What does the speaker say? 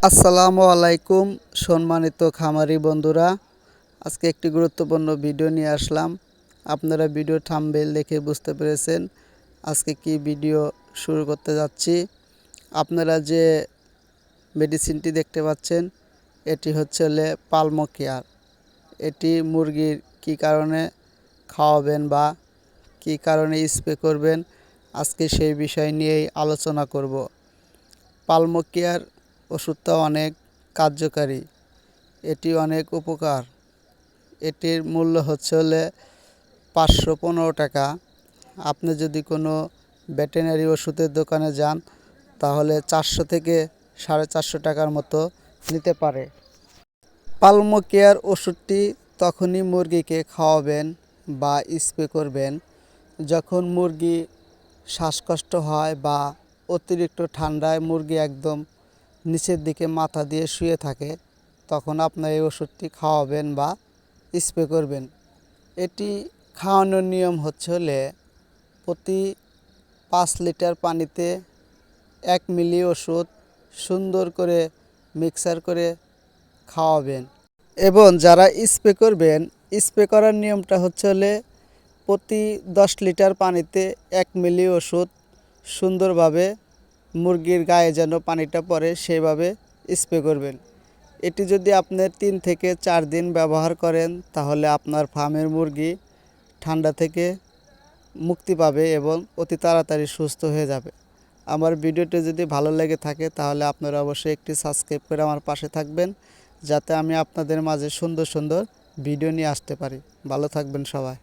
আসসালামু আলাইকুম সম্মানিত খামারি বন্ধুরা, আজকে একটি গুরুত্বপূর্ণ ভিডিও নিয়ে আসলাম। আপনারা ভিডিও থাম্বনেল দেখে বুঝতে পেরেছেন আজকে কি ভিডিও শুরু করতে যাচ্ছি। আপনারা যে মেডিসিনটি দেখতে পাচ্ছেন এটি হচ্ছে পালমো কেয়ার। এটি মুরগির কি কারণে খাওয়াবেন বা কি কারণে স্প্রে করবেন, আজকে সেই বিষয় নিয়েই আলোচনা করব। পালমো কেয়ার ওষুধটা অনেক কার্যকারী, এটি অনেক উপকার। এটির মূল্য হচ্ছে 515 টাকা। আপনি যদি কোনো ভেটেরিনারি ওষুধের দোকানে যান তাহলে 400 থেকে 450 টাকার মতো নিতে পারে। পালমো কেয়ার ওষুধটি তখনই মুরগিকে খাওয়াবেন বা স্প্রে করবেন যখন মুরগি শ্বাসকষ্ট হয় বা অতিরিক্ত ঠান্ডায় মুরগি একদম নিচের দিকে মাথা দিয়ে শুয়ে থাকে, তখন আপনার এই ওষুধটি খাওয়াবেন বা স্প্রে করবেন। এটি খাওয়ানোর নিয়ম হচ্ছে প্রতি 5 লিটার পানিতে 1 মিলি ওষুধ সুন্দর করে মিক্সার করে খাওয়াবেন। এবং যারা স্প্রে করবেন, স্প্রে করার নিয়মটা হচ্ছে প্রতি 10 লিটার পানিতে 1 মিলি ওষুধ সুন্দরভাবে মুরগির গায়ে যেন পানিটা পড়ে সেইভাবে স্প্রে করবেন। এটি যদি আপনি 3 থেকে 4 দিন ব্যবহার করেন তাহলে আপনার ফার্মের মুরগি ঠান্ডা থেকে মুক্তি পাবে এবং অতি তাড়াতাড়ি সুস্থ হয়ে যাবে। আমার ভিডিওটি যদি ভালো লেগে থাকে তাহলে আপনারা অবশ্যই একটি সাবস্ক্রাইব করে আমার পাশে থাকবেন, যাতে আমি আপনাদের মাঝে সুন্দর সুন্দর ভিডিও নিয়ে আসতে পারি। ভালো থাকবেন সবাই।